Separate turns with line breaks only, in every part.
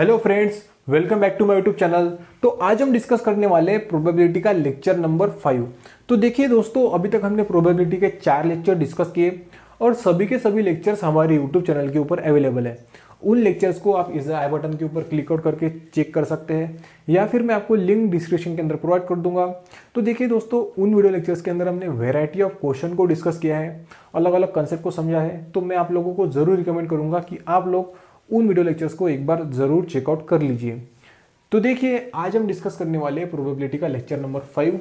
Hello friends, welcome back to my YouTube channel. तो आज हम डिस्कस करने वाले हैं प्रोबेबिलिटी का लेक्चर नंबर 5। तो देखिए दोस्तों, अभी तक हमने प्रोबेबिलिटी के 4 लेक्चर डिस्कस किए और सभी के सभी लेक्चर्स हमारे यूट्यूब चैनल के ऊपर अवेलेबल है। उन लेक्चर्स को आप इस आई बटन के ऊपर क्लिक आउट करके चेक कर सकते हैं या फिर मैं आपको लिंक डिस्क्रिप्शन के अंदर प्रोवाइड कर दूंगा। तो देखिए दोस्तों, उन वीडियो लेक्चर्स के अंदर हमने वेराइटी ऑफ क्वेश्चन को डिस्कस किया है, अलग अलग कंसेप्ट को समझा है। तो मैं आप लोगों को जरूर रिकमेंड करूंगा कि आप लोग उन वीडियो लेक्चर्स को एक बार जरूर चेकआउट कर लीजिए। तो देखिए, आज हम डिस्कस करने वाले हैं प्रोबेबिलिटी का लेक्चर नंबर 5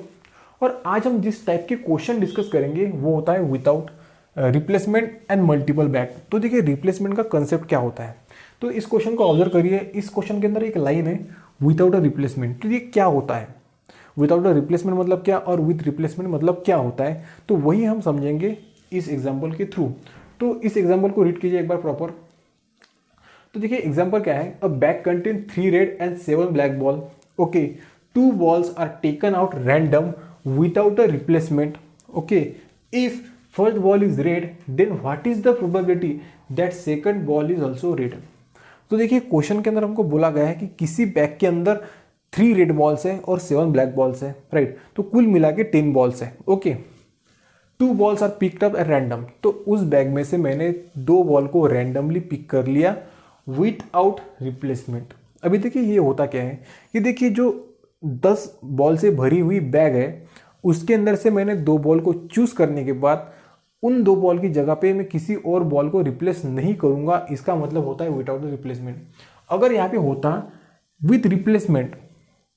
और आज हम जिस टाइप के क्वेश्चन डिस्कस करेंगे वो होता है without replacement and multiple back. तो देखिए, रिप्लेसमेंट का कंसेप्ट क्या होता है, तो इस क्वेश्चन को ऑब्जर्व करिए। इस क्वेश्चन के अंदर एक लाइन है विदाउट अ रिप्लेसमेंट। तो ये क्या होता है, विदाउट अ रिप्लेसमेंट मतलब क्या और विद रिप्लेसमेंट मतलब क्या होता है, तो वही हम समझेंगे इस एग्जाम्पल के थ्रू। तो इस एग्जाम्पल को रीड कीजिए एक बार प्रॉपर। तो देखिए, एग्जाम्पल क्या है, a bag contain 3 red and 7 black ball. Okay, 2 balls are taken out random without a replacement. Okay, if first ball is red then what is the probability that second ball is also red. तो देखिए, question के अंदर हमको बोला गया है कि किसी बैग के अंदर 3 रेड बॉल्स है और 7 ब्लैक बॉल्स है, राइट। तो कुल मिला के 10 बॉल्स है। Okay, 2 balls are picked up at random. तो उस बैग में से मैंने 2 बॉल को रैंडमली पिक कर लिया विदाउट रिप्लेसमेंट। अभी देखिए, ये होता क्या है कि देखिए, जो 10 बॉल से भरी हुई बैग है उसके अंदर से मैंने 2 बॉल को चूज करने के बाद उन 2 बॉल की जगह पे मैं किसी और बॉल को रिप्लेस नहीं करूंगा। इसका मतलब होता है विदाउट रिप्लेसमेंट। अगर यहाँ पे होता विथ रिप्लेसमेंट,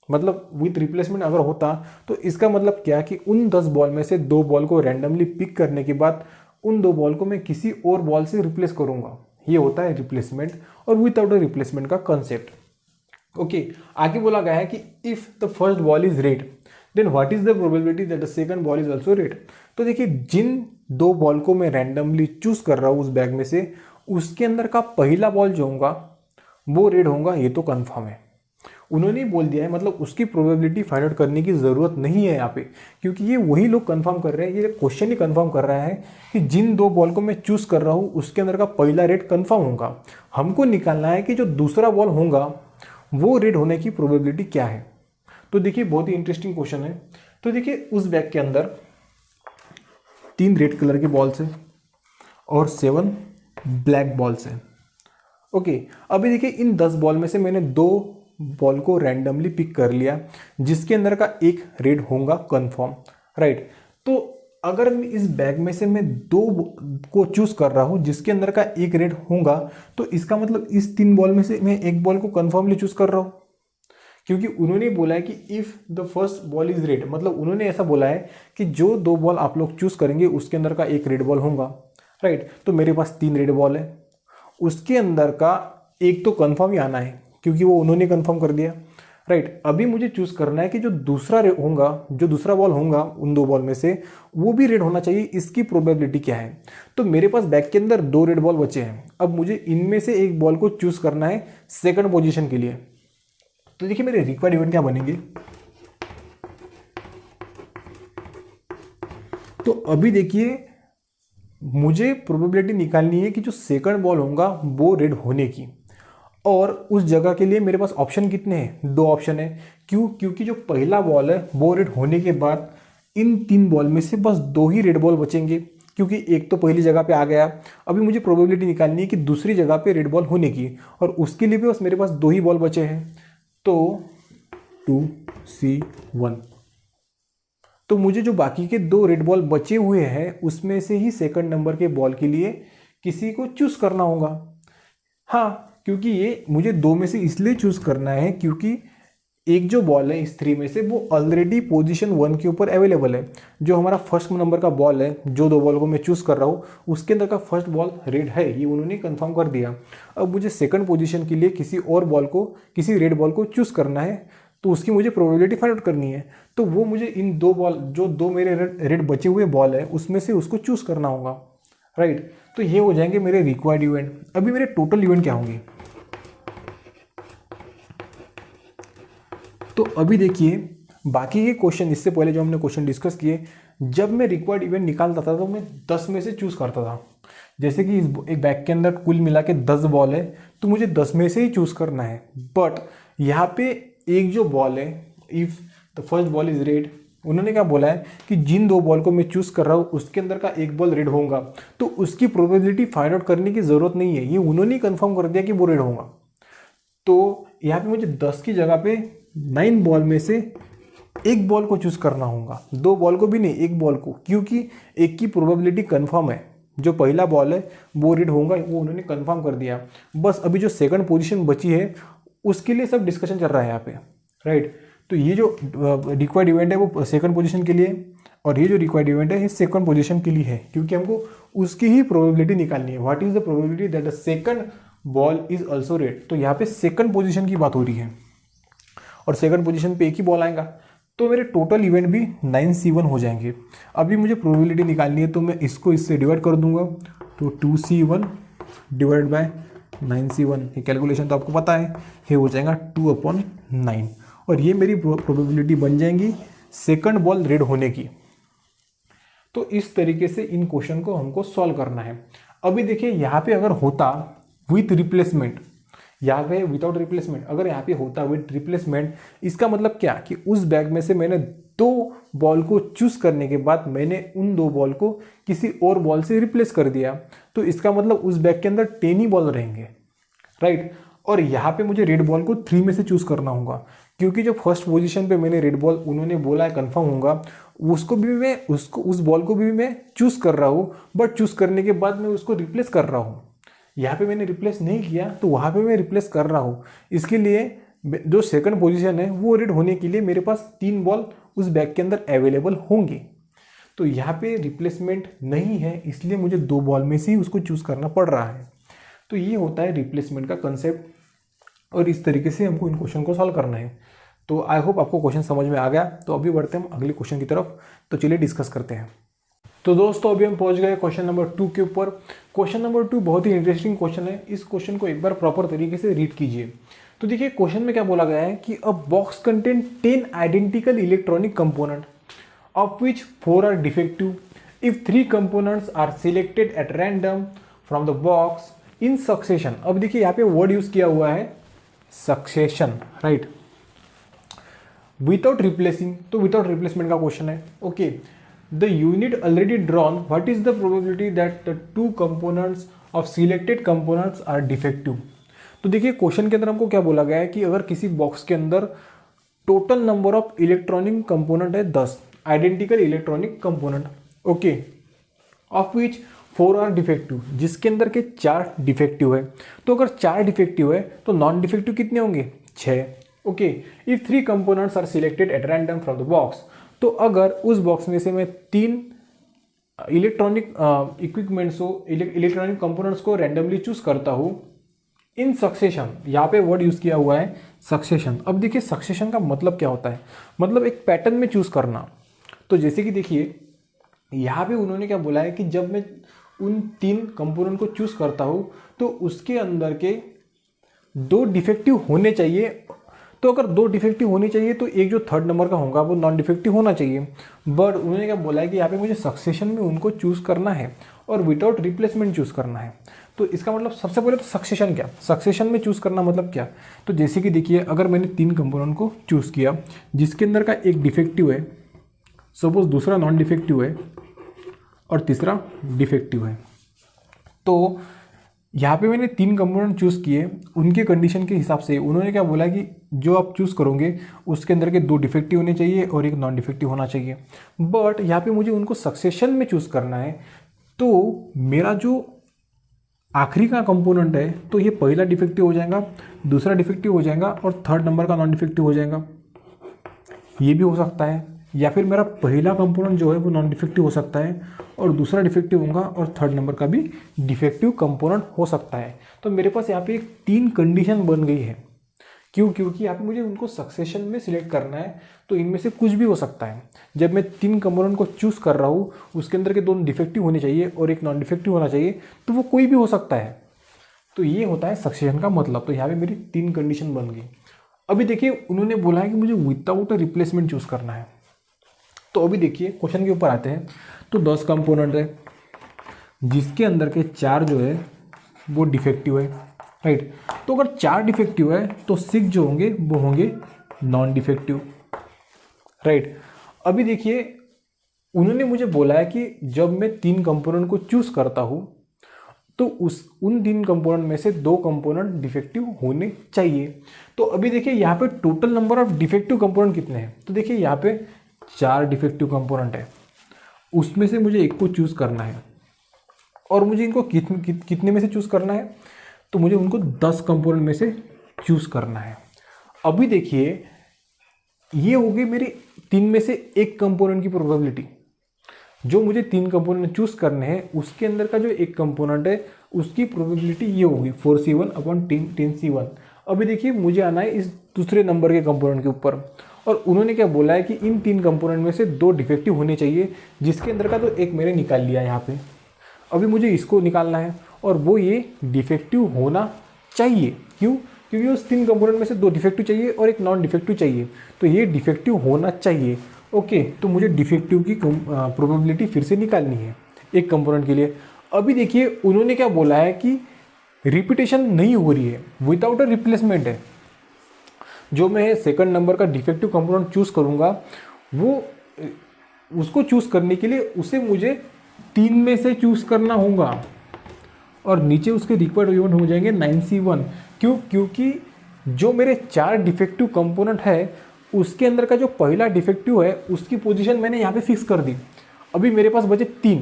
मतलब विथ रिप्लेसमेंट अगर होता तो इसका मतलब क्या कि उन 10 बॉल में से 2 बॉल को रैंडमली पिक करने के बाद उन 2 बॉल को मैं किसी और बॉल से रिप्लेस करूंगा। ये होता है रिप्लेसमेंट और विदाउट रिप्लेसमेंट का कंसेप्ट। ओके, आगे बोला गया है कि if the first ball is red then what is the probability that the second ball is also red. तो देखिए, जिन 2 बॉल को मैं रैंडमली चूज कर रहा हूं उस बैग में से, उसके अंदर का पहला बॉल जो होगा वो रेड होगा, ये तो कंफर्म है। उन्होंने ही बोल दिया है, मतलब उसकी प्रोबेबिलिटी फाइंड आउट करने की जरूरत नहीं है यहाँ पे, क्योंकि ये वही लोग कंफर्म कर रहे हैं। ये क्वेश्चन ही कंफर्म कर रहा है कि जिन 2 बॉल को मैं चूज कर रहा हूँ उसके अंदर का पहला रेड कंफर्म होगा। हमको निकालना है कि जो दूसरा बॉल होगा वो रेड होने की प्रोबेबिलिटी क्या है। तो देखिए, बहुत ही इंटरेस्टिंग क्वेश्चन है। तो देखिए, उस बैग के अंदर 3 रेड कलर के बॉल्स है और 7 ब्लैक बॉल्स है। ओके, अभी देखिए, इन 10 बॉल में से मैंने 2 बॉल को रैंडमली पिक कर लिया जिसके अंदर का एक रेड होगा कंफर्म, राइट। तो अगर इस बैग में से मैं 2 को चूज कर रहा हूं जिसके अंदर का एक रेड होगा, तो इसका मतलब इस 3 बॉल में से मैं एक बॉल को कंफर्मली चूज कर रहा हूं, क्योंकि उन्होंने बोला है कि if the first ball is red, मतलब उन्होंने ऐसा बोला है कि जो 2 बॉल आप लोग चूज करेंगे उसके अंदर का एक रेड बॉल होगा, राइट। तो मेरे पास 3 रेड बॉल है, उसके अंदर का एक तो कंफर्म ही आना है क्योंकि वो उन्होंने कंफर्म कर दिया, राइट। अभी मुझे चूज करना है कि जो दूसरा होगा, जो दूसरा बॉल होगा उन 2 बॉल में से, वो भी रेड होना चाहिए। इसकी प्रोबेबिलिटी क्या है। तो मेरे पास बैग के अंदर 2 रेड बॉल बचे हैं। अब मुझे इनमें से एक बॉल को चूज करना है सेकंड पोजीशन के लिए। तो देखिए, मेरे रिक्वायर्ड इवेंट क्या बनेंगे। तो अभी देखिए, मुझे प्रोबेबिलिटी निकालनी है कि जो सेकंड बॉल होगा वो रेड होने की, और उस जगह के लिए मेरे पास ऑप्शन कितने हैं, 2 ऑप्शन है। क्यों, क्योंकि जो पहला बॉल है वो रेड होने के बाद इन 3 बॉल में से बस 2 ही रेड बॉल बचेंगे, क्योंकि एक तो पहली जगह पे आ गया। अभी मुझे प्रोबेबिलिटी निकालनी है कि दूसरी जगह पे रेड बॉल होने की, और उसके लिए भी बस मेरे पास 2 ही बॉल बचे हैं। तो 2C1। तो मुझे जो बाकी के 2 रेड बॉल बचे हुए हैं उसमें से ही सेकंड नंबर के बॉल के लिए किसी को चूज करना होगा। हाँ, क्योंकि ये मुझे 2 में से इसलिए चूज करना है क्योंकि एक जो बॉल है इस 3 में से वो ऑलरेडी पोजीशन 1 के ऊपर अवेलेबल है। जो हमारा फर्स्ट नंबर का बॉल है, जो 2 बॉल को मैं चूज कर रहा हूँ उसके अंदर का फर्स्ट बॉल रेड है, ये उन्होंने कंफर्म कर दिया। अब मुझे सेकंड पोजीशन के लिए किसी और बॉल को, किसी रेड बॉल को चूज करना है, तो उसकी मुझे प्रोबेबिलिटी फाइंड आउट करनी है। तो वो मुझे इन 2 बॉल, जो 2 मेरे रेड बचे हुए बॉल है उसमें से उसको चूज करना होगा, राइट। तो ये हो जाएंगे मेरे रिक्वायर्ड इवेंट। अभी मेरे टोटल इवेंट क्या होंगे। तो अभी देखिए, बाकी के क्वेश्चन, इससे पहले जो हमने क्वेश्चन डिस्कस किए, जब मैं रिक्वायर्ड इवेंट निकालता था तो मैं 10 में से चूज करता था, जैसे कि इस एक बैग के अंदर कुल मिला के 10 बॉल है, तो मुझे 10 में से ही चूज करना है। बट यहाँ पे एक जो बॉल है, if the first ball is red, उन्होंने क्या बोला है कि जिन 2 बॉल को मैं चूज कर रहा हूँ उसके अंदर का एक बॉल रेड होगा, तो उसकी प्रोबेबिलिटी फाइंड आउट करने की जरूरत नहीं है, ये उन्होंने कंफर्म कर दिया कि वो रेड होगा। तो यहाँ पे मुझे 10 की जगह पे 9 बॉल में से एक बॉल को चूज करना होगा, 2 बॉल को भी नहीं, एक बॉल को, क्योंकि एक की प्रोबेबिलिटी कंफर्म है, जो पहला बॉल है वो रेड होगा, वो उन्होंने कंफर्म कर दिया। बस अभी जो सेकंड पोजीशन बची है उसके लिए सब डिस्कशन चल रहा है यहाँ पे, राइट। तो ये जो रिक्वायर्ड इवेंट है वो सेकंड पोजीशन के लिए, और ये जो रिक्वायर्ड इवेंट है ये सेकंड पोजीशन के लिए है, क्योंकि हमको उसकी ही प्रोबेबिलिटी निकालनी है। What is the probability that the second ball is also red. तो यहाँ पे सेकंड पोजीशन की बात हो रही है, और सेकंड पोजीशन पे एक ही बॉल आएगा, तो मेरे टोटल इवेंट भी 9C1 हो जाएंगे। अभी मुझे प्रोबेबिलिटी निकालनी है, तो मैं इसको इससे डिवाइड कर दूंगा, तो 2C1 डिवाइड बाय 9C1, ये कैलकुलेशन तो आपको पता है, ये हो जाएगा 2/9, और ये मेरी प्रोबेबिलिटी बन जाएंगी सेकंड बॉल रेड होने की। तो इस तरीके से इन क्वेश्चन को हमको सॉल्व करना है। अभी देखिए यहाँ पे अगर होता विथ रिप्लेसमेंट, यहाँ पे विदाउट रिप्लेसमेंट, अगर यहाँ पे होता विथ रिप्लेसमेंट, इसका मतलब क्या कि उस बैग में से मैंने 2 बॉल को चूज करने के बाद मैंने उन 2 बॉल को किसी और बॉल से रिप्लेस कर दिया, तो इसका मतलब उस बैग के अंदर 10 ही बॉल रहेंगे, राइट। और यहाँ पे मुझे रेड बॉल को 3 में से चूज करना होगा, क्योंकि जो फर्स्ट पोजीशन पे मैंने रेड बॉल उन्होंने बोला है कंफर्म होगा, उसको भी मैं उस बॉल को भी मैं चूज कर रहा हूँ, बट चूज करने के बाद मैं उसको रिप्लेस कर रहा हूँ। यहाँ पे मैंने रिप्लेस नहीं किया, तो वहाँ पे मैं रिप्लेस कर रहा हूँ। इसके लिए जो सेकंड पोजीशन है वो रेड होने के लिए मेरे पास 3 बॉल उस बैग के अंदर अवेलेबल होंगे। तो यहाँ पे रिप्लेसमेंट नहीं है, इसलिए मुझे 2 बॉल में से ही उसको चूज करना पड़ रहा है। तो ये होता है रिप्लेसमेंट का कंसेप्ट, और इस तरीके से हमको इन क्वेश्चन को सॉल्व करना है। तो आई होप आपको क्वेश्चन समझ में आ गया। तो अभी बढ़ते हैं हम अगले क्वेश्चन की तरफ, तो चलिए डिस्कस करते हैं। तो दोस्तों अभी हम पहुंच गए क्वेश्चन नंबर 2 के ऊपर। क्वेश्चन नंबर 2 बहुत ही इंटरेस्टिंग क्वेश्चन है, इस क्वेश्चन को एक बार प्रॉपर तरीके से रीड कीजिए। तो देखिए क्वेश्चन में क्या बोला गया है कि a box contain 10 identical electronic component of which 4 are defective if 3 components are selected at random from the box in succession. अब देखिए यहाँ पे वर्ड यूज किया हुआ है सक्सेशन, राइट, विदाउट रिप्लेसिंग, तो विदाउट रिप्लेसमेंट का क्वेश्चन है। Okay, the unit already drawn, what is the probability that the 2 components of selected components are defective. तो देखिए क्वेश्चन के अंदर हमको क्या बोला गया है कि अगर किसी बॉक्स के अंदर total number of electronic component है 10 identical electronic component, okay, of which 4 are defective, जिसके अंदर के 4 डिफेक्टिव है। तो अगर 4 डिफेक्टिव है तो नॉन डिफेक्टिव कितने होंगे, 6। Okay, if 3 components are selected at random from the box, तो अगर उस बॉक्स में से मैं 3 इलेक्ट्रॉनिक इक्विपमेंट्स को, इलेक्ट्रॉनिक कंपोनेंट्स को रैंडमली चूज करता हूं इन सक्सेशन, यहाँ पे वर्ड यूज किया हुआ है सक्सेशन। अब देखिए सक्सेशन का मतलब क्या होता है, मतलब एक पैटर्न में चूज करना। तो जैसे कि देखिए यहाँ पे उन्होंने क्या बोला है कि जब मैं उन 3 कंपोनेंट को चूज करता हूं तो उसके अंदर के 2 डिफेक्टिव होने चाहिए। तो अगर 2 डिफेक्टिव होने चाहिए तो एक जो 3rd नंबर का होगा वो नॉन डिफेक्टिव होना चाहिए। बट उन्होंने क्या बोला है कि यहाँ पे मुझे सक्सेशन में उनको चूज करना है और विदाउट रिप्लेसमेंट चूज करना है। तो इसका मतलब सबसे पहले तो सक्सेशन क्या, सक्सेशन में चूज करना मतलब क्या। तो जैसे कि देखिए अगर मैंने 3 कंपोनेंट को चूज किया जिसके अंदर का एक डिफेक्टिव है, सपोज दूसरा नॉन डिफेक्टिव है और तीसरा डिफेक्टिव है, तो यहाँ पे मैंने 3 कंपोनेंट चूज किए, उनके कंडीशन के हिसाब से उन्होंने क्या बोला कि जो आप चूज करोगे उसके अंदर के 2 डिफेक्टिव होने चाहिए और एक नॉन डिफेक्टिव होना चाहिए। बट यहाँ पे मुझे उनको सक्सेशन में चूज करना है, तो मेरा जो आखिरी का कंपोनेंट है तो ये पहला डिफेक्टिव हो जाएगा, दूसरा डिफेक्टिव हो जाएगा और 3rd नंबर का नॉन डिफेक्टिव हो जाएगा। ये भी हो सकता है, या फिर मेरा पहला कंपोनेंट जो है वो नॉन डिफेक्टिव हो सकता है और दूसरा डिफेक्टिव होगा और 3rd नंबर का भी डिफेक्टिव कंपोनेंट हो सकता है। तो मेरे पास यहाँ पे एक 3 कंडीशन बन गई है। क्यों, क्योंकि यहाँ पे मुझे उनको सक्सेशन में सिलेक्ट करना है, तो इनमें से कुछ भी हो सकता है। जब मैं 3 कंपोनेंट को चूज कर रहा हूँ उसके अंदर के 2 डिफेक्टिव होने चाहिए और एक नॉन डिफेक्टिव होना चाहिए, तो वो कोई भी हो सकता है। तो ये होता है सक्सेशन का मतलब। तो यहाँ पे मेरी 3 कंडीशन बन गई। अभी देखिए उन्होंने बोला है कि मुझे विदाउट रिप्लेसमेंट चूज करना है। तो अभी देखिए क्वेश्चन के ऊपर आते हैं। तो 10 कंपोनेंट है, जिसके अंदर के 4 जो है वो डिफेक्टिव है, राइट। तो अगर 4 डिफेक्टिव है तो 6 जो होंगे वो होंगे नॉन डिफेक्टिव, राइट। अभी देखिए उन्होंने मुझे बोला है कि जब मैं 3 कंपोनेंट को चूज करता हूं तो उन 3 कंपोनेंट में से 2 कंपोनेंट डिफेक्टिव होने चाहिए। तो अभी देखिए यहाँ पे total number of defective component कितने हैं, तो देखिए यहाँ पे 4 डिफेक्टिव कंपोनेंट है, उसमें से मुझे एक को चूज करना है। और मुझे इनको कितने में से चूज करना है, तो मुझे उनको 10 कंपोनेंट में से चूज करना है। अभी देखिए ये हो गई मेरी 3 में से एक कंपोनेंट की प्रोबेबिलिटी। जो मुझे 3 कंपोनेंट चूज करने हैं उसके अंदर का जो एक कंपोनेंट है उसकी प्रोबेबिलिटी ये होगी 4c1 अपॉन 10c1। अभी देखिए मुझे आना है इस दूसरे नंबर के कंपोनेंट के ऊपर, और उन्होंने क्या बोला है कि इन 3 कंपोनेंट में से 2 डिफेक्टिव होने चाहिए, जिसके अंदर का तो एक मैंने निकाल लिया यहाँ पे। अभी मुझे इसको निकालना है और वो ये डिफेक्टिव होना चाहिए। क्यों? क्योंकि उस 3 कंपोनेंट में से 2 डिफेक्टिव चाहिए और एक नॉन डिफेक्टिव चाहिए, तो ये डिफेक्टिव होना चाहिए। ओके, तो मुझे डिफेक्टिव की प्रोबेबिलिटी फिर से निकालनी है एक कंपोनेंट के लिए। अभी देखिए उन्होंने क्या बोला है कि रिपीटेशन नहीं हो रही है, विदाउट अ रिप्लेसमेंट है। जो मैं सेकंड नंबर का डिफेक्टिव कंपोनेंट चूज करूंगा वो उसको चूज करने के लिए उसे मुझे 3 में से चूज करना होगा, और नीचे उसके रिक्वायर्ड इवेंट हो जाएंगे 9c1। क्यों? क्योंकि जो मेरे 4 डिफेक्टिव कंपोनेंट है उसके अंदर का जो पहला डिफेक्टिव है उसकी पोजीशन मैंने यहाँ पे फिक्स कर दी। अभी मेरे पास बचे 3,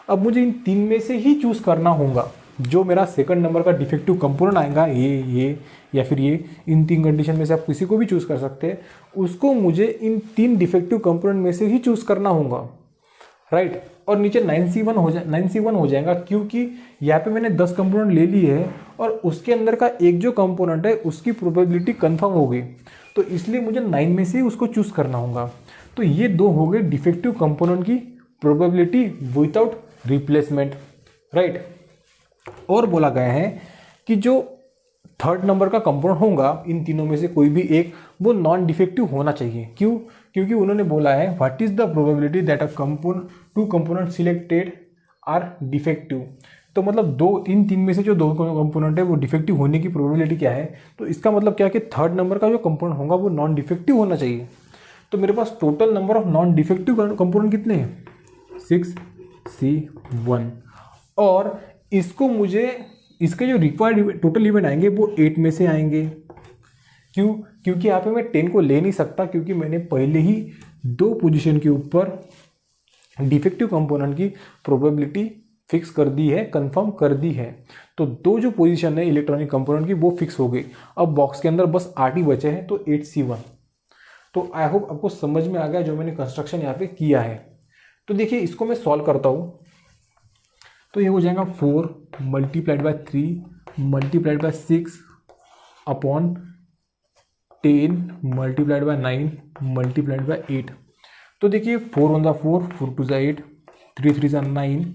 अब मुझे इन 3 में से ही चूज करना होगा। जो मेरा सेकंड नंबर का डिफेक्टिव कंपोनेंट आएगा ये या फिर ये, इन 3 कंडीशन में से आप किसी को भी चूज कर सकते हैं, उसको मुझे इन 3 डिफेक्टिव कंपोनेंट में से ही चूज करना होगा, राइट। और नीचे 9c1 हो जाएगा क्योंकि यहाँ पे मैंने 10 कंपोनेंट ले लिए है और उसके अंदर का एक जो कंपोनेंट है उसकी प्रोबेबिलिटी कंफर्म हो गई, तो इसलिए मुझे 9 में से ही उसको चूज करना होगा। तो ये 2 हो गए डिफेक्टिव कंपोनेंट की प्रोबेबिलिटी विदाउट रिप्लेसमेंट, राइट। और बोला गया है कि जो थर्ड नंबर का कंपोनेंट होगा इन तीनों में से कोई भी एक, वो नॉन डिफेक्टिव होना चाहिए। क्यों? क्योंकि उन्होंने बोला है what is the probability that a two component selected are defective. तो मतलब इन 3 में से जो 2 कंपोनेंट है वो डिफेक्टिव होने की प्रोबेबिलिटी क्या है, तो इसका मतलब क्या है कि थर्ड नंबर का जो कंपोनेंट होगा वो नॉन डिफेक्टिव होना चाहिए। तो मेरे पास total number of non defective component कितने हैं, 6c1, और इसको मुझे इसके जो रिक्वायर्ड टोटल इवेंट आएंगे वो 8 में से आएंगे। क्यों? क्योंकि यहाँ पे मैं 10 को ले नहीं सकता, क्योंकि मैंने पहले ही 2 पोजीशन के ऊपर डिफेक्टिव कंपोनेंट की प्रोबेबिलिटी फिक्स कर दी है, कंफर्म कर दी है। तो 2 जो पोजीशन है इलेक्ट्रॉनिक कंपोनेंट की वो फिक्स हो गई। अब बॉक्स के अंदर बस 8 ही बचे हैं, तो 8c1। तो आई होप आपको समझ में आ गया जो मैंने कंस्ट्रक्शन यहाँ पे किया है। तो देखिए इसको मैं सॉल्व करता हूँ, तो ये हो जाएगा 4 multiplied by 3 multiplied by 6 upon 10 multiplied by 9 multiplied by 8। तो देखिए 4 1 4 4 2 8 3 3 9,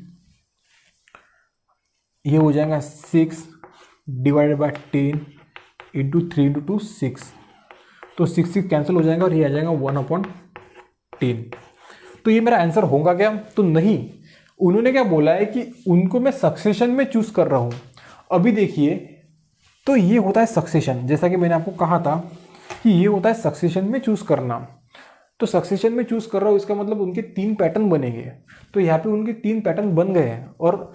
ये हो जाएगा 6 डिवाइडेड बाय 10 इंटू 3 इंटू 2 6। तो 6 कैंसिल हो जाएगा और ये आ जाएगा 1/10। तो ये मेरा आंसर होगा क्या? तो नहीं, उन्होंने क्या बोला है कि उनको मैं सक्सेशन में चूज कर रहा हूं। अभी देखिए तो ये होता है सक्सेशन, जैसा कि मैंने आपको कहा था कि ये होता है सक्सेशन में चूज करना। तो सक्सेशन में चूज कर रहा हूं इसका मतलब उनके 3 पैटर्न बनेंगे। तो यहाँ पे उनके 3 पैटर्न बन गए हैं, और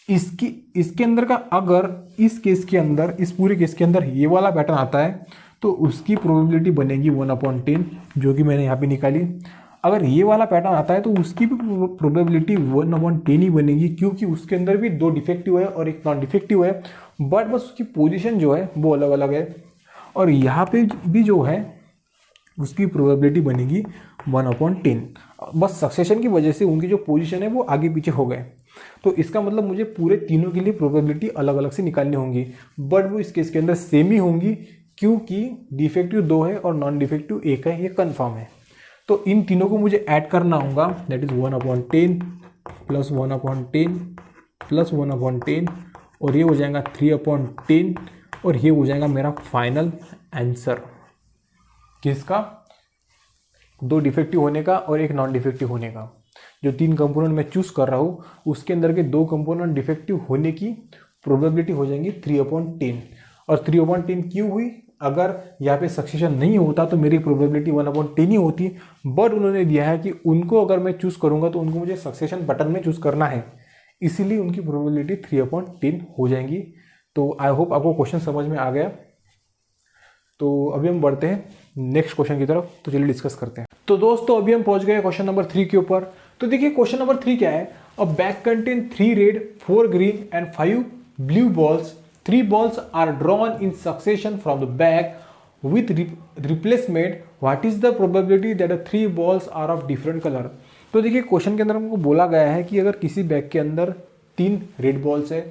इसके अंदर का अगर इस केस के अंदर, इस पूरे केस के अंदर ये वाला पैटर्न आता है तो उसकी प्रोबेबिलिटी बनेगी 1/10, जो कि मैंने यहाँ पे निकाली। अगर ये वाला पैटर्न आता है तो उसकी भी प्रोबेबिलिटी 1/10 ही बनेगी, क्योंकि उसके अंदर भी 2 डिफेक्टिव है और एक नॉन डिफेक्टिव है, बट बस उसकी पोजीशन जो है वो अलग अलग है। और यहाँ पे भी जो है उसकी प्रोबेबिलिटी बनेगी 1/10। बस सक्सेशन की वजह से उनकी जो पोजीशन है वो आगे पीछे हो गए। तो इसका मतलब मुझे पूरे तीनों के लिए प्रोबेबिलिटी अलग अलग से निकालनी होंगी, बट वो इस केस के अंदर सेम ही होंगी, क्योंकि डिफेक्टिव 2 है और नॉन डिफेक्टिव 1 है, ये कन्फर्म है। तो इन तीनों को मुझे ऐड करना होगा, दैट इज 1/10 प्लस 1/10 प्लस 1/10, और ये हो जाएगा 3/10, और ये हो जाएगा मेरा फाइनल आंसर। किसका? 2 डिफेक्टिव होने का और एक नॉन डिफेक्टिव होने का। जो 3 कंपोनेंट मैं चूज कर रहा हूँ उसके अंदर के 2 कंपोनेंट डिफेक्टिव होने की प्रोबेबिलिटी हो जाएंगी 3/10। और 3/10 क्यों हुई? अगर यहाँ पे सक्सेशन नहीं होता तो मेरी प्रोबेबिलिटी 1/10 ही होती, बट उन्होंने दिया है कि उनको अगर मैं चूज करूंगा तो उनको मुझे सक्सेशन बटन में चूज करना है, इसीलिए उनकी प्रोबेबिलिटी 3/10 हो जाएंगी। तो आई होप आपको क्वेश्चन समझ में आ गया। तो अभी हम बढ़ते हैं नेक्स्ट क्वेश्चन की तरफ, तो चलिए डिस्कस करते हैं। तो दोस्तों अभी हम पहुंच गए क्वेश्चन नंबर 3 के ऊपर। तो देखिए क्वेश्चन नंबर 3 क्या है? A bag contain 3 red 4 green and 5 blue balls. 3 balls are drawn in succession from the bag with replacement. What is the probability that the 3 balls are of different color? तो देखिए question के अंदर हमको बोला गया है कि अगर किसी बैग के अंदर 3 रेड बॉल्स है,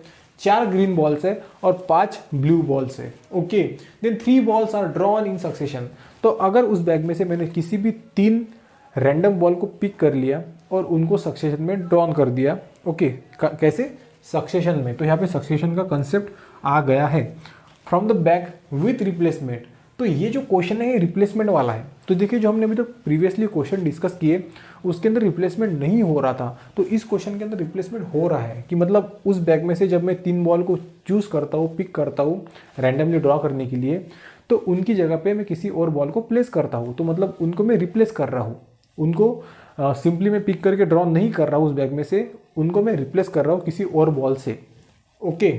4 ग्रीन बॉल्स है और 5 ब्लू बॉल्स है, okay, then 3 balls are drawn in succession। तो अगर उस बैग में से मैंने किसी भी 3 रैंडम बॉल को पिक कर लिया और उनको सक्सेशन में ड्रॉन कर दिया, ओके, कैसे? सक्सेशन में। तो यहाँ पे सक्सेशन का कंसेप्ट आ गया है। From the bag with replacement, तो ये जो क्वेश्चन है ये रिप्लेसमेंट वाला है। तो देखिए जो हमने अभी तो प्रीवियसली क्वेश्चन डिस्कस किए उसके अंदर रिप्लेसमेंट नहीं हो रहा था, तो इस क्वेश्चन के अंदर रिप्लेसमेंट हो रहा है कि मतलब उस बैग में से जब मैं 3 बॉल को चूज करता हूँ, पिक करता हूँ रैंडमली ड्रॉ करने के लिए, तो उनकी जगह पे मैं किसी और बॉल को प्लेस करता हूँ, तो मतलब उनको मैं रिप्लेस कर रहा हूँ। उनको सिंपली मैं पिक करके ड्रॉ नहीं कर रहा हूँ उस बैग में से, उनको मैं रिप्लेस कर रहा हूँ किसी और बॉल से, okay.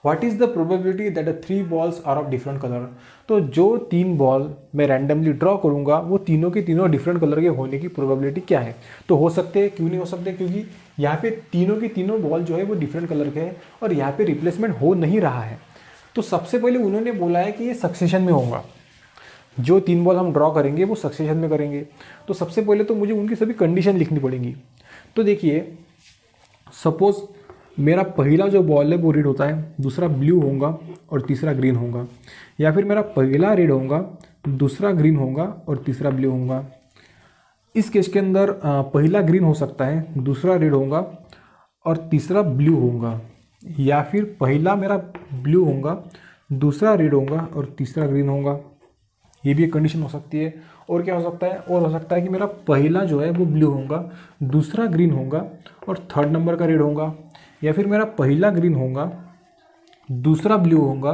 What is the probability that the 3 balls are of different colour? तो जो 3 बॉल मैं रैंडमली ड्रॉ करूंगा वो तीनों के तीनों डिफरेंट कलर के होने की प्रोबेबिलिटी क्या है? तो हो सकते हैं, क्यों नहीं हो सकते? क्योंकि यहाँ पे तीनों के तीनों बॉल जो है वो डिफरेंट कलर के हैं और यहाँ पे रिप्लेसमेंट हो नहीं रहा है। तो सबसे पहले उन्होंने बोला है कि ये सक्सेशन में होगा, जो 3 बॉल हम ड्रॉ करेंगे वो सक्सेशन में करेंगे। तो सबसे पहले तो मुझे उनकी सभी कंडीशन लिखनी पड़ेंगी। तो देखिए सपोज मेरा पहला जो बॉल है वो रेड होता है, दूसरा ब्लू होगा और तीसरा ग्रीन होगा, या फिर मेरा पहला रेड होगा, दूसरा ग्रीन होगा और तीसरा ब्लू होगा। इस केस के अंदर पहला ग्रीन हो सकता है, दूसरा रेड होगा और तीसरा ब्लू होगा, या फिर पहला मेरा ब्लू होगा, दूसरा रेड होगा और तीसरा ग्रीन होगा। ये भी एक कंडीशन हो सकती है। और क्या हो सकता है? और हो सकता है कि मेरा पहला जो है वो ब्लू होगा, दूसरा ग्रीन होगा और थर्ड नंबर का रेड होगा, या फिर मेरा पहला ग्रीन होगा, दूसरा ब्लू होगा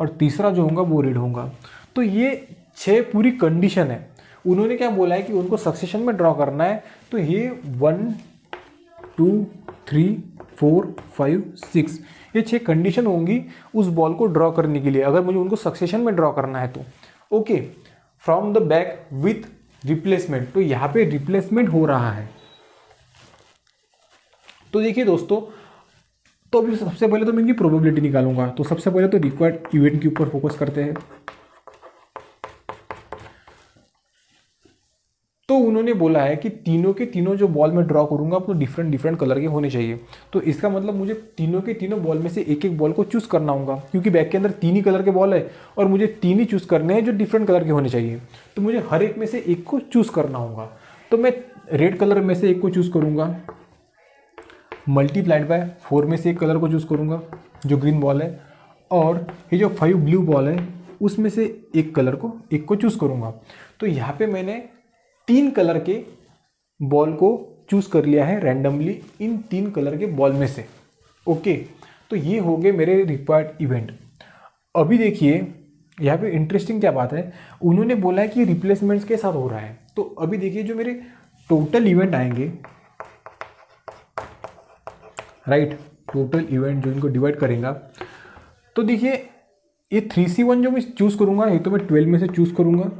और तीसरा जो होगा वो रेड होगा। तो ये 6 पूरी कंडीशन है। उन्होंने क्या बोला है कि उनको सक्सेशन में ड्रॉ करना है, तो ये 1 2 3 4 5 6 ये 6 कंडीशन होंगी उस बॉल को ड्रॉ करने के लिए, अगर मुझे उनको सक्सेशन में ड्रॉ करना है तो, okay. From the back with replacement, तो यहाँ पे रिप्लेसमेंट हो रहा है। तो देखिए दोस्तों, तो अभी सबसे पहले तो मैं इनकी प्रोबेबिलिटी निकालूंगा। तो सबसे पहले तो रिक्वायर्ड इवेंट के ऊपर फोकस करते हैं। तो उन्होंने बोला है कि तीनों के तीनों जो बॉल में ड्रॉ करूंगा वो डिफरेंट कलर के होने चाहिए। तो इसका मतलब मुझे तीनों के तीनों बॉल में से एक एक बॉल को चूज करना होगा, क्योंकि बैग के अंदर 3 ही कलर के बॉल है और मुझे 3 ही चूज करने हैं जो डिफरेंट कलर के होने चाहिए। तो मुझे हर एक में से एक को चूज करना होगा। तो मैं रेड कलर में से एक को चूज करूंगा, मल्टीप्लाइड बाय 4 में से एक कलर को चूज करूंगा जो ग्रीन बॉल है, और ये जो 5 ब्लू बॉल है उसमें से एक कलर को एक को चूज करूंगा। तो यहाँ पे मैंने 3 कलर के बॉल को चूज कर लिया है रैंडमली इन 3 कलर के बॉल में से, ओके। तो ये हो गए मेरे रिक्वायर्ड इवेंट। अभी देखिए यहाँ पे इंटरेस्टिंग क्या बात है, उन्होंने बोला है कि रिप्लेसमेंट्स के साथ हो रहा है। तो अभी देखिए जो मेरे टोटल इवेंट आएंगे, राइट, टोटल इवेंट जो इनको डिवाइड करेगा, तो देखिए ये 3C1 जो मैं चूज करूंगा ये तो मैं 12 में से चूज करूंगा,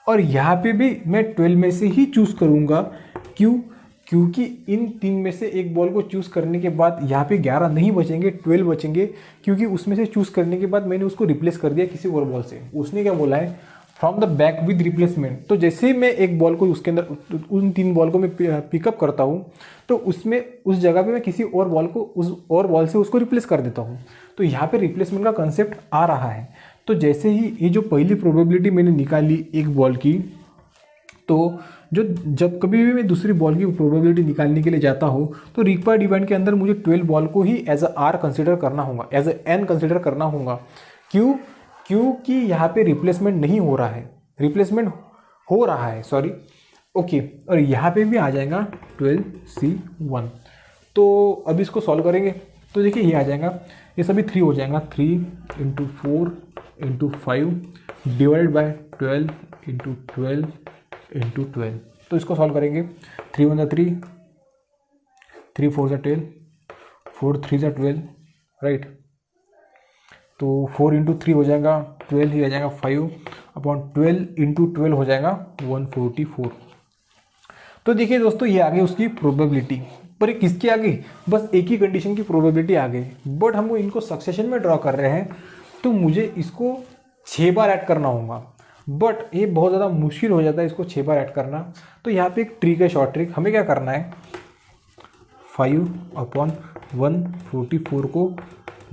और यहाँ पे भी मैं 12 में से ही चूज करूंगा। क्यों? क्योंकि इन 3 में से एक बॉल को चूज करने के बाद यहाँ पे 11 नहीं बचेंगे, 12 बचेंगे, क्योंकि उसमें से चूज करने के बाद मैंने उसको रिप्लेस कर दिया किसी और बॉल से। उसने क्या बोला है? From the back with replacement. तो जैसे ही मैं एक बॉल को उसके अंदर उन 3 बॉल को मैं पिकअप करता हूँ, तो उसमें उस जगह पे मैं किसी और बॉल को उस और बॉल से उसको रिप्लेस कर देता हूँ। तो यहाँ पे रिप्लेसमेंट का कंसेप्ट आ रहा है। तो जैसे ही ये जो पहली प्रोबेबिलिटी मैंने निकाली एक बॉल की, तो जो जब कभी भी मैं दूसरी बॉल की प्रोबेबिलिटी निकालने के लिए जाता हूँ तो रिक्वायर्ड इवेंट के अंदर मुझे 12 बॉल को ही एज अ आर कंसिडर करना होगा, एज अ एन कंसिडर करना होगा। क्यों? क्योंकि यहाँ पे रिप्लेसमेंट नहीं हो रहा है, रिप्लेसमेंट हो रहा है, सॉरी, ओके, और यहाँ पे भी आ जाएगा 12C1। तो अभी इसको सॉल्व करेंगे तो देखिए ये आ जाएगा, ये सभी 3 हो जाएगा, 3 × 4 × 5 डिवाइडेड बाय 12 × 12 × 12। तो इसको सॉल्व करेंगे, 3 × 3, 3 4 12, 4 3 12, राइट। तो 4 × 3 हो जाएगा 12, ही आ जाएगा 5/12 × 12 हो जाएगा 144। तो देखिए दोस्तों ये आ गई उसकी प्रोबेबिलिटी, पर ये किसकी आ गई, बस एक ही कंडीशन की प्रोबेबिलिटी आ गई। बट हम इनको सक्सेशन में ड्रॉ कर रहे हैं तो मुझे इसको 6 बार ऐड करना होगा, बट ये बहुत ज़्यादा मुश्किल हो जाता है इसको 6 बार ऐड करना। तो यहाँ पे एक ट्रिक है, शॉर्ट ट्रिक। हमें क्या करना है, 5/144 को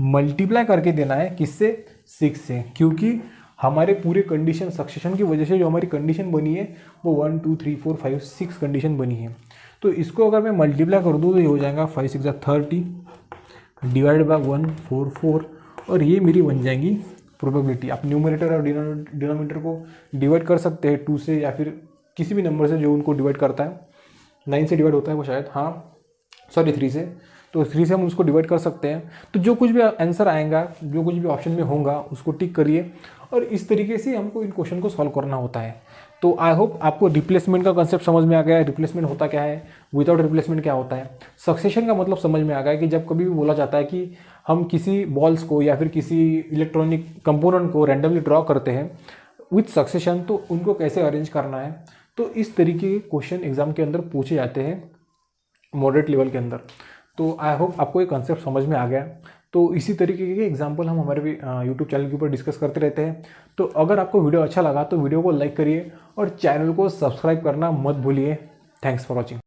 मल्टीप्लाई करके देना है, किससे, 6 से, क्योंकि हमारे पूरे कंडीशन सक्सेशन की वजह से जो हमारी कंडीशन बनी है वो 1 2 3 4 5 6 कंडीशन बनी है। तो इसको अगर मैं मल्टीप्लाई कर दूँ तो ये हो जाएगा 5 6 30 डिवाइड बाय 144, और ये मेरी बन जाएंगी प्रोबेबिलिटी। आप न्यूमरेटर और डिनोमिनेटर को डिवाइड कर सकते हैं 2 से, या फिर किसी भी नंबर से जो उनको डिवाइड करता है। 9 से डिवाइड होता है वो शायद, हाँ सॉरी 3 से, तो 3 से हम उसको डिवाइड कर सकते हैं। तो जो कुछ भी आंसर आएगा, जो कुछ भी ऑप्शन में होगा उसको टिक करिए, और इस तरीके से हमको इन क्वेश्चन को सॉल्व करना होता है। तो आई होप आपको रिप्लेसमेंट का कंसेप्ट समझ में आ गया है, रिप्लेसमेंट होता क्या है, विदाउट रिप्लेसमेंट क्या होता है, सक्सेशन का मतलब समझ में आ गया कि जब कभी भी बोला जाता है कि हम किसी बॉल्स को या फिर किसी इलेक्ट्रॉनिक कंपोनेंट को रैंडमली ड्रॉ करते हैं विथ सक्सेशन, तो उनको कैसे अरेंज करना है। तो इस तरीके के क्वेश्चन एग्जाम के अंदर पूछे जाते हैं मॉडरेट लेवल के अंदर। तो आई होप आपको ये कंसेप्ट समझ में आ गया। तो इसी तरीके के एग्जाम्पल हम हमारे यूट्यूब चैनल के ऊपर डिस्कस करते रहते हैं। तो अगर आपको वीडियो अच्छा लगा तो वीडियो को लाइक करिए और चैनल को सब्सक्राइब करना मत भूलिए। Thanks for watching.